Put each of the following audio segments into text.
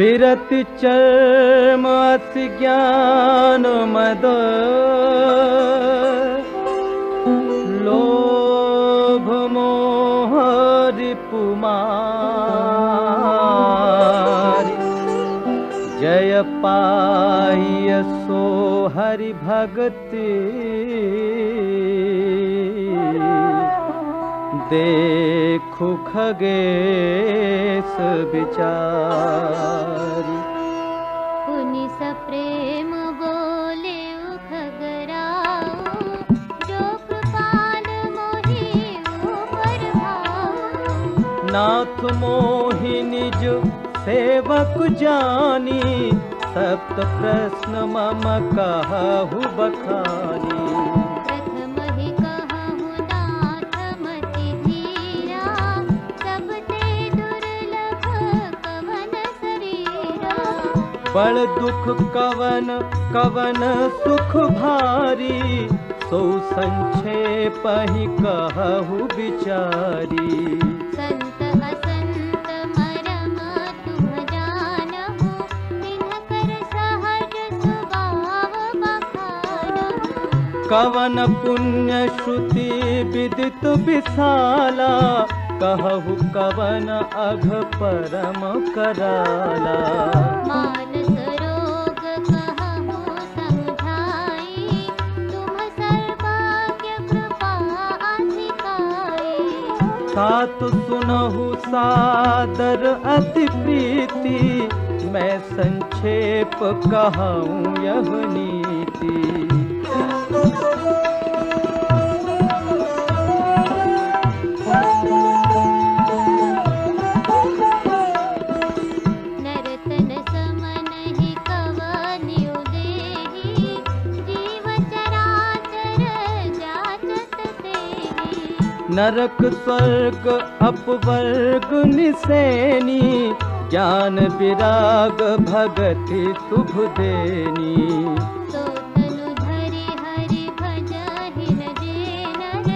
बिरति चर्म असि ज्ञान मद लोभ मोह रिपुमारि जय पाइय सो हरि भगति देखु खगेश विचारी। पुनि सप्रेम बोले खगराओ जो कृपाल मोहि ऊपर भाओ। नाथ मोहि निज सेवक जानी सप्त प्रश्न मम कहु बखानी। बड़ दुख कवन कवन सुख भारी सो संक्षेप ही कहु बिचारी। संत असंत मरम तुम जानहु तिन्ह कर सहज स्वभाव बखानहु। कवन पुण्य श्रुति विदित विशाला कहु कवन अघ परम कराला। मानस रोग कहु समझाई तुम सर्वज्ञ कृपा अधिकाई। सात सुनहु सादर अति प्रीति मैं संक्षेप कहूँ यह नीति। नरक स्वर्ग अपवर्ग निसेनी ज्ञान विराग भगति शुभ देनी। तो तनु धरि हरि भजहि न जेनर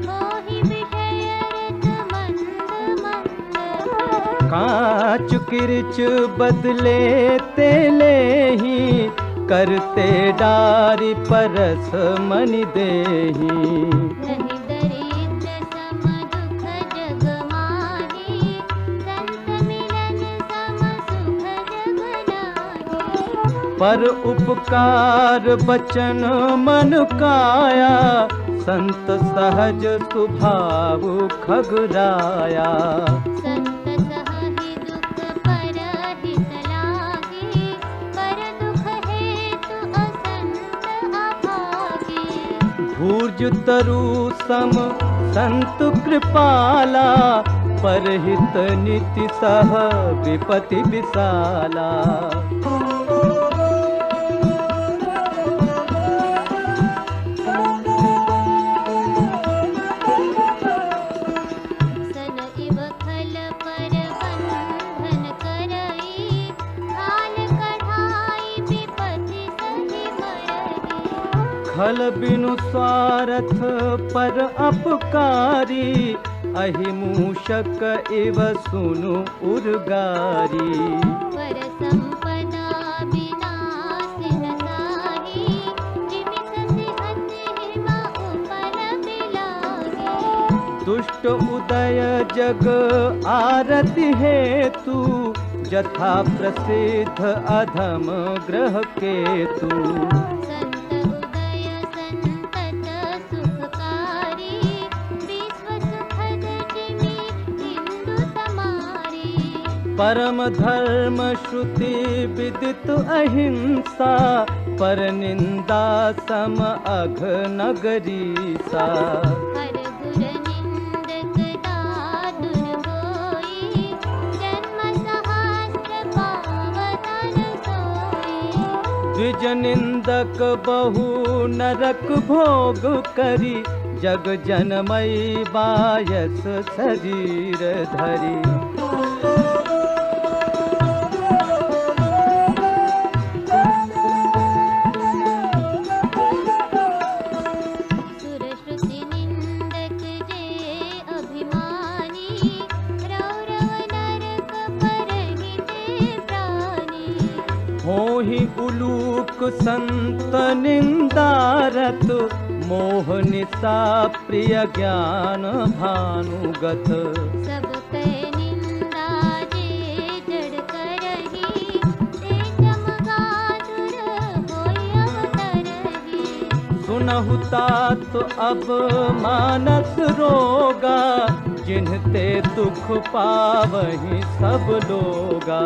मोहि विषय रत मंद मंद। कांच किरच बदले ते लेहि करते डारि परस मनि देहि। पर उपकार बचन मन काया संत सहज स्वभाव खगराया। संत सहहि दुख पर हित लागे पर दुख हेतु असंत अभागे। भूर्ज तरु सम संत कृपाला परहित नीति सह विपति विशाला। खल बिनु स्वार्थ पर अपकारी अहि मूषक इव सुनु उर्गारी। पर संपदा विनाशिन ताहि निमिष सिहत हिमा उपल बिलागे। दुष्ट उदय जग आरति हेतु जथा प्रसिद्ध अधम ग्रह केतु। परम धर्म श्रुति विदित अहिंसा पर निंदा सम अघ नगरीसा। हर गुर निंदक दादुर होई जन्म सहस्त्र पावतन सोई। द्विज निंदक बहु नरक भोग करी जग जनमई बायस शरीर धरी। मोहि उलूक संत निंदारत, मोह निशा प्रिय ज्ञान भानुगत। सब कह निंदा जे जड़ करही, ते जमगासुर होय अवतरही। सुनहु तात अब मानस रोगा, जिनते दुख पावहि सब लोगा।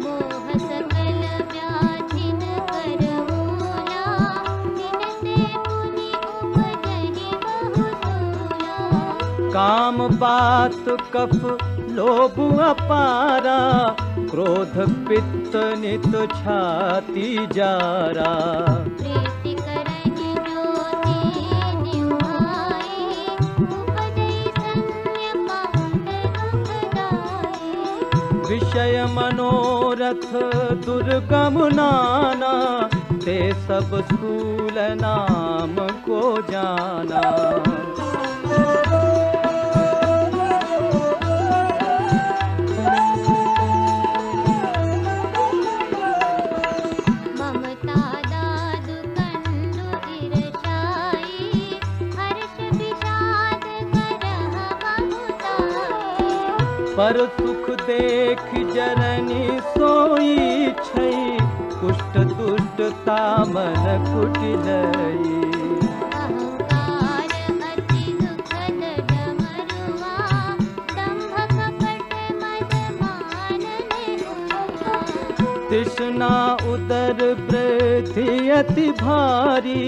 मोह सकल व्याधिन कर मूला, तिनते पुनि उपजहि बहु सूला। काम बात कफ लोभ अपारा, क्रोध पित्त नित छाती जारा। प्रीति करनि ज्योति निभाए, उपजहि संय पात दुखदाए। विषय मनोरथ दुर्गम नाना, ते सब स्थूल नाम को जाना। ममता दादु कंडु ईर्षाई, हर्ष विषाद करह बहुताई। पर सुख देख जननी सोई छई, कुष्ठ दुष्ट तामन कुटिलई। अहंकार अति दुखद डमरुआ, दंभ कपट मद मान नेहुआ। तृष्णा उदर वृद्धि अति भारी,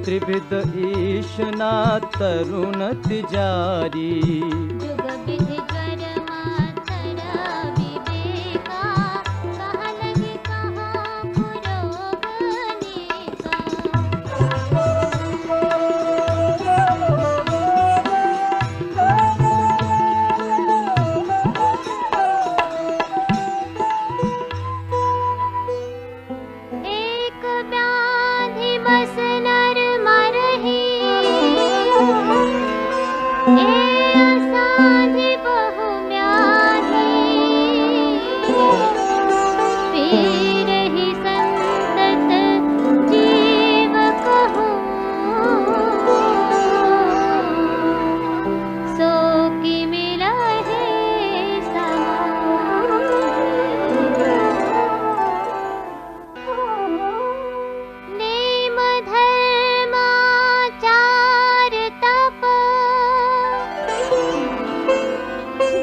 त्रिविध ईशना तरुण तिजारी। जुग विधि ज्वर मातर विवेका, कहा लगी कहाँ पुरोग अनेका। एक व्याधि बस नर मरहि, ए असाधि बहु व्याधि। पीरहि संतत जीव कहूँ, सो कि मिलहि समाहि। नेम धर्माचार तप,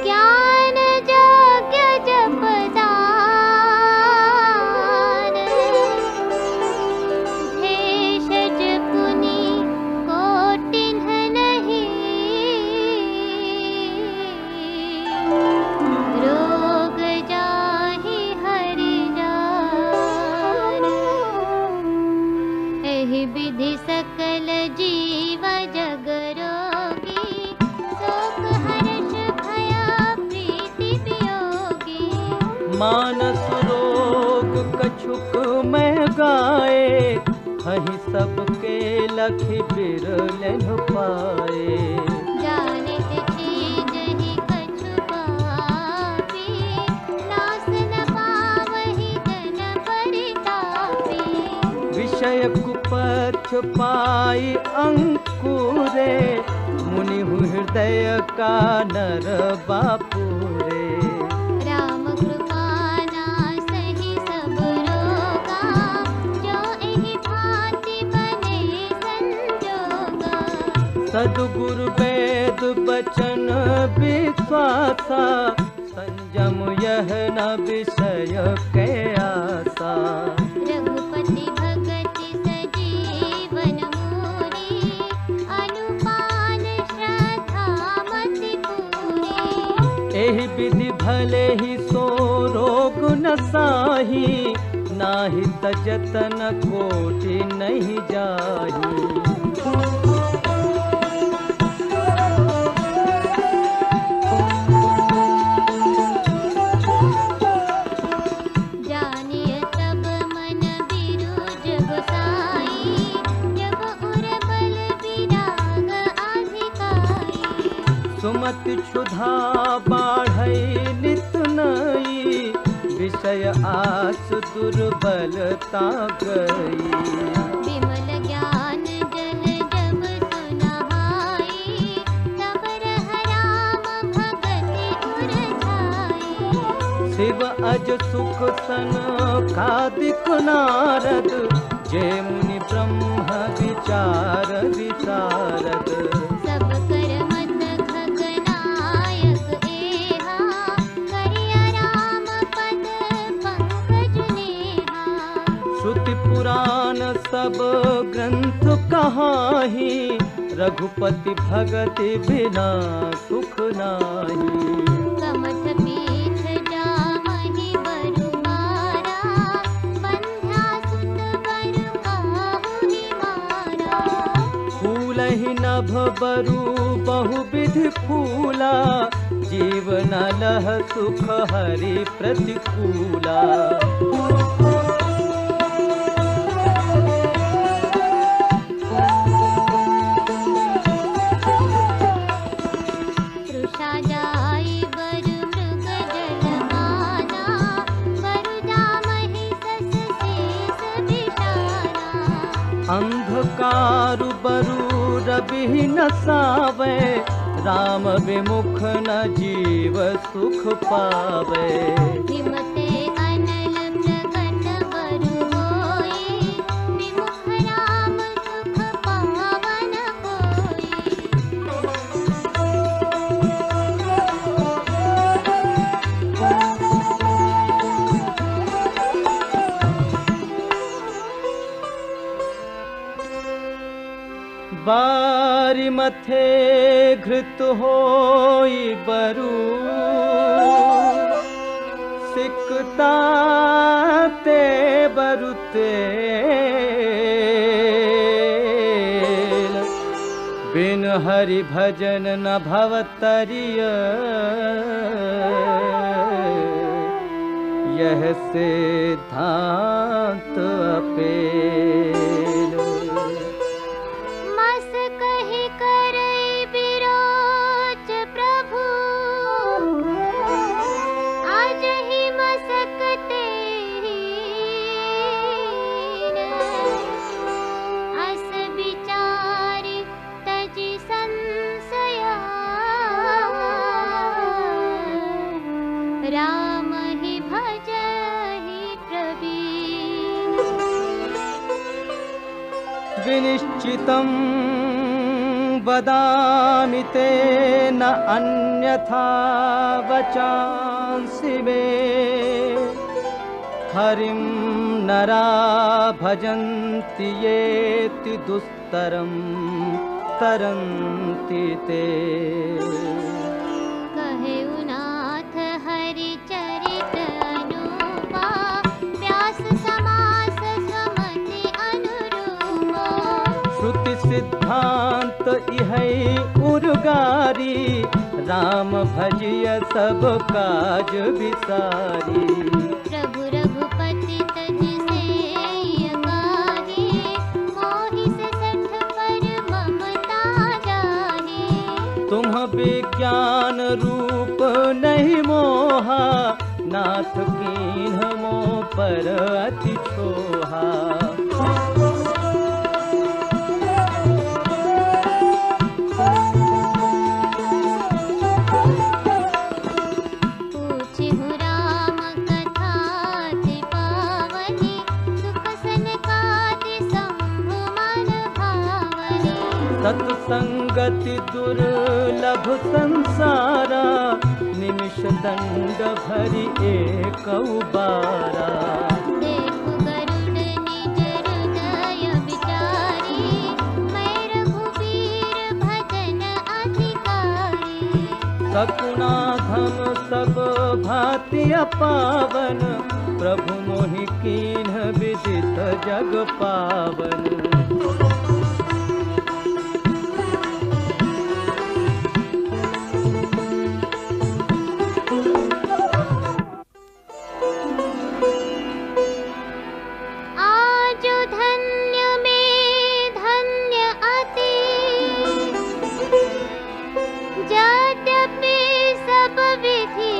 ज्ञान यज्ञ जप दान। भेषज पुनि कोटिन्ह नहीं, रोग जाहि हरि जान। एहि विधि सकल जीव जग रोगी, शोक हर्ष भया प्रीति वियोगी। मानस रोग कछुक मैं गाए, हहि सबके लखि बिरलेन पाए। जानित चीज ही कछु पापी, नास न पावहि जन परितापी। विषय कुपथ पाई अंकुरे, मुनि हृदय का नर बापुरे। राम कृपा नासहि सब रोगा, जो एहि भांति बने संजोगा। सद्गुरु वेद बचन विश्वासा, संयम यह न विषय के आसा। रघुपति भगति सजीवन मूरी, अनुपान श्रद्धा मति पूरी। एहि विधि भले ही सो रोग न साही, नाही तजतन कोटि नहीं जाही। जानिय तब मन बिरुज गोसाई, जब उर बल विराग अधिकाई। सुमति क्षुधा बाढ़ई नित नई, विषय आस दुर्बलता गई। विमल ज्ञान जल जब सुनहाई, तब रह राम भगति उर छाई। शिव अज सुख सन कादिक नारद, जे मुनि ब्रह्म विचार विशारद। सब कर मत खगनायक एहा, करिया राम पद पंकज नेहा। श्रुति पुराण सब ग्रंथ कहाही, रघुपति भगति बिना सुख नाही। कमठ पीठ जामहि बरु मारा, बंध्या सुत बर काहुहि मारा। फूलहि नभ बरु बहुविधि फूला, जीवन लह सुख हरि प्रतिकूला। तृषा जाई बरु मृग जलमाना, बरु जामहि सस शेष बिषाना। अंधकारु बरु रवि न सावे, राम विमुख न जीव सुख पावे। विमते अनल प्रकट बरु होई, विमुख राम सुख पावन कोई। बारी मथे घृत होई बरु, सिकता ते बरु तेल। बिन हरि भजन न भवतरिय, यह सिद्धांत अपेल। मस कहि करई बिरोच प्रभु, आज ही मसकते अस विचारि तजि संशया। राम ही भजहि प्रवीण। विनिश्चितं वदामि ते न अन्यथा वचांसि मे। हरिं नरा भजन्ति येति दुस्तरं तरन्ति ते। कहेउ नाथ हरि चरित अनुपा, व्यास समास सुमति अनुरूपा। श्रुति सिद्धांत इहै उर्गारी, राम भजिय सब काज विसारी। प्रभु रघुपति तजि सेय गाहि, मोहि से सठ पर ममता जाहि। तुम विज्ञान रूप नहीं मोहा, नाथ कीन्ह मोह पर अति छोहा। पूछिहु राम कथा अति पावनी, सुख सनकादि शंभु मन भावनी। सत्संगति दुर्लभ संसारा, निमिष दंड भरि एकौ बारा। देखु गरुड़ निज हृदय विचारी, मैं रघुबीर भजन अधिकारी। सकुना धम सब भांति पावन, प्रभु मोहि कीन्ह विदित जग पावन। आजु धन्य में धन्य अति, यद्यपि सब विधि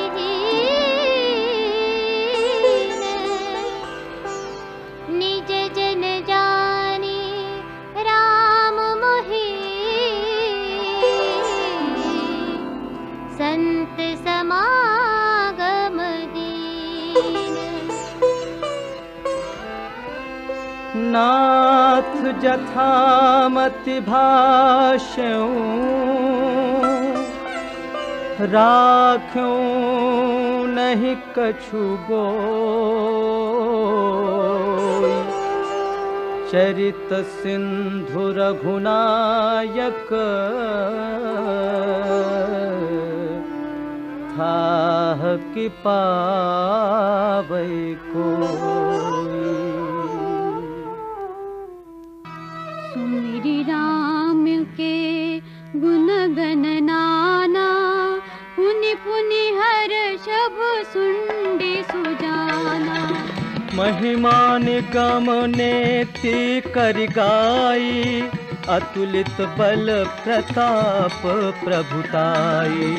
नाथ जथामति भाष्यों राख्यों नहीं कछु गोई। चरित सिंधु रघुनायक थाह कि पावै कोई। सुमिरि राम के गुण गण नाना, पुनि पुनि हर्ष सुंडी सुजाना। महिमा निगम नेति कर गाई, अतुलित बल प्रताप प्रभुताई।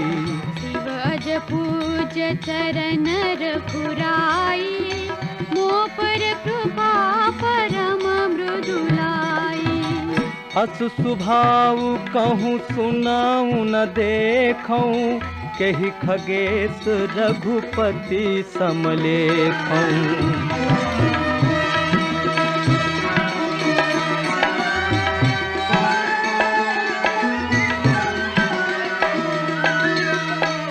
शिव अज पूज चरण रघुराई, मोह पर कृपा परम मृदुलाई। अस सुभाव कहूँ सुनाऊँ न देखूँ, कही खगेश रघुपति समलेखूँ।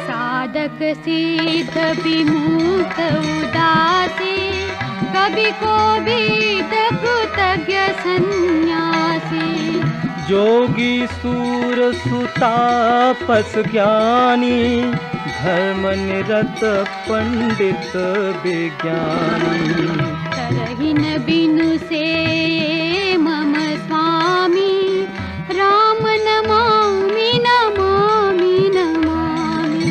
साधक सिद्ध विमुक्त उदासी, कवि कोविद कृतज्ञ सन्यासी। जोगी सूर सुतापस ज्ञानी, धर्म निरत पंडित विज्ञानी। तरहिन बिनु से मम स्वामी, राम नमामि नमामि नमामि।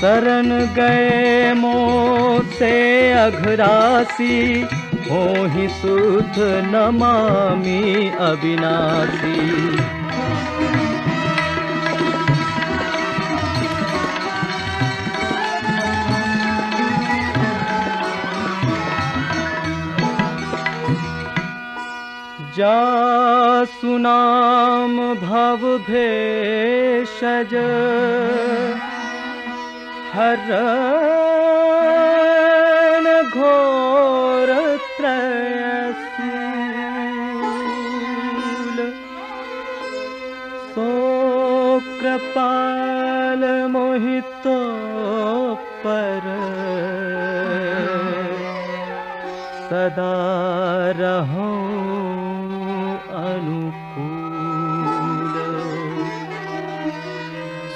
शरण गए मोह से अघरासी, होहि सुध नमामि अविनाशी। जासु नाम भव भेषज, हरण घोर त्रयसूल। सो कृपाल मोहित पर, सदा रहो अनुकूल।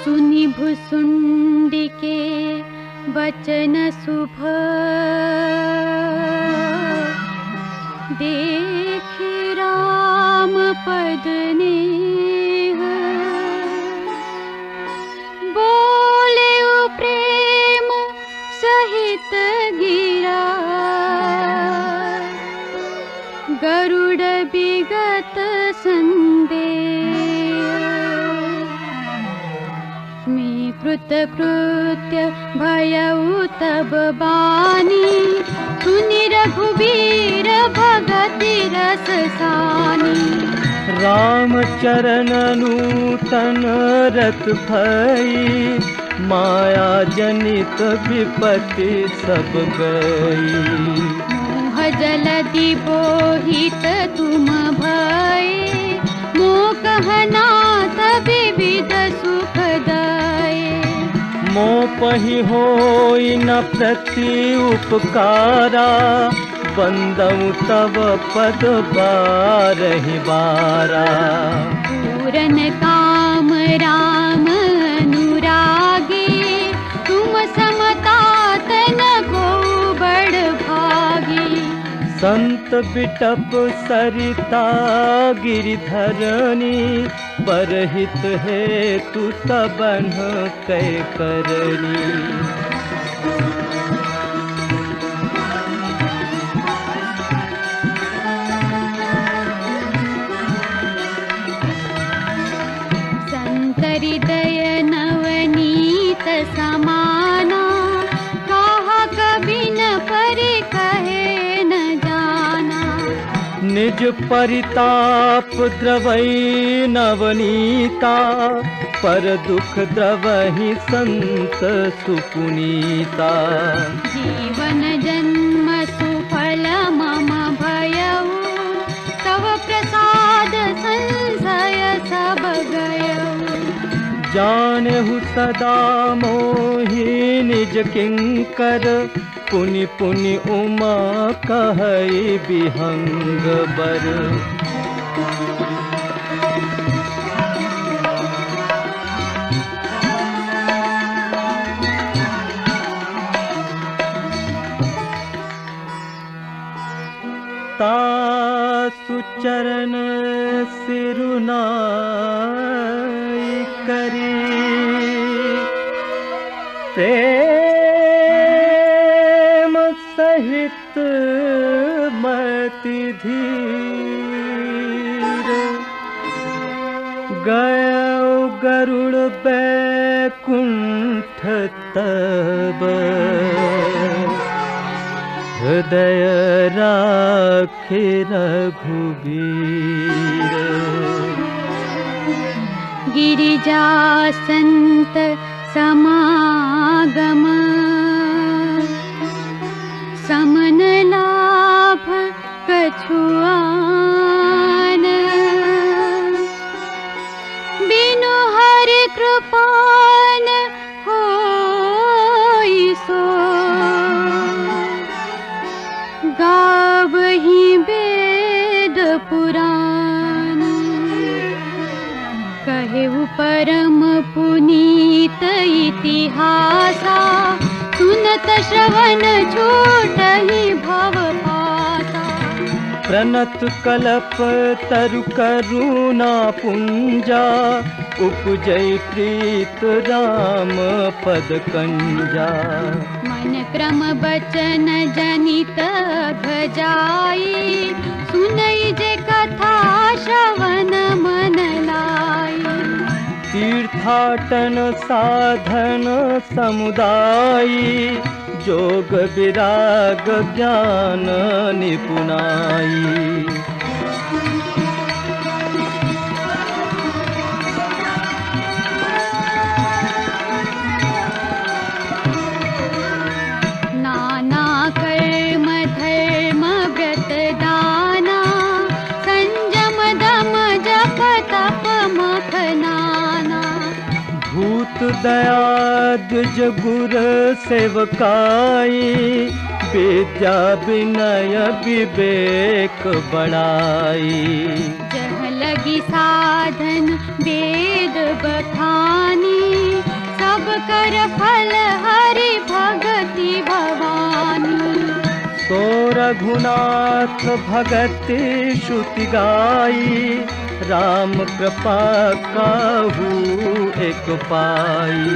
सुनि भुसुंडी के वचन शुभ, देखि राम पद नेह। बोले प्रेम सहित गिरा, गरुड़ विगत संदेह। मैं कृतकृत्य भयउ तब बानी, सुनि रघुबीर भगति रस सानी। राम चरण नूतन रत भई, माया जनित विपत्ति सब गई। मोह जलधि बोहित तुम भये, मोह कहनाथ विविध सुख दाये। मोह पहि होई न प्रति उपकारा, बंदउ तव पद बारहि बारा। पूरन काम राम अनुरागी, तुम समतात न को बड़ भागी। संत बिटप सरिता गिरिधरनी, परहित हेतु सबन कै करनी। हृदय नवनीत समाना, कहा कभी न परि कहे न जाना। निज परिताप द्रवई नवनीता, पर दुख द्रवहि संत सुपुनीता। जीवन जन्म सुफल मम भयउ, जानेहु सदा मोहि निज किंकर, पुनि पुनि उमा कहई बिहंग बर। तासु चरण सिरुनाई करी, प्रेम सहित मति धीर, गयो गरुड़ बैकुंठ तब, हृदय राखे रघुबीर। गिरिजा संत समागम, समन लाभ कछुआन, बिनु हरि कृपान होई सो, गावहि वेद पुराण। कहेउ परम पुनीत इतिहासा, सुनत श्रवण छूटहि भव पासा। प्रणत कलप तरु करुणा पुंजा, उपजै प्रीत राम पद कंजा। मन क्रम बचन जनित भजाई, सुनई जे कथा श्रवण मन लाई। तीर्थाटन साधन समुदायी, जोग विराग ज्ञान निपुणाई। नाना कर्म धर्म व्रत दाना, संयम दम जप तप मख नाना। भूत दया द्विज गुर सेवकाई, विद्या विनय विवेक बढ़ाई। जह लगी साधन वेद बखानी, सब कर फल हरि भगति भवानी। सो रघुनाथ भगति श्रुति गाई, राम कृपा काहू एक पाई।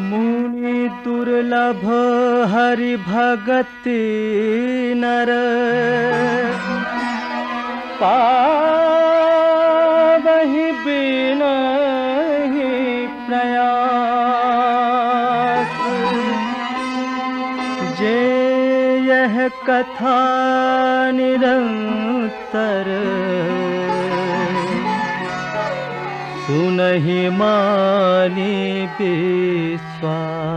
मुनि दुर्लभ हरि भगति नर, पावहि बिनहि प्रयास। जे यह कथा निरंतर, सुनहि मानि विश्वास।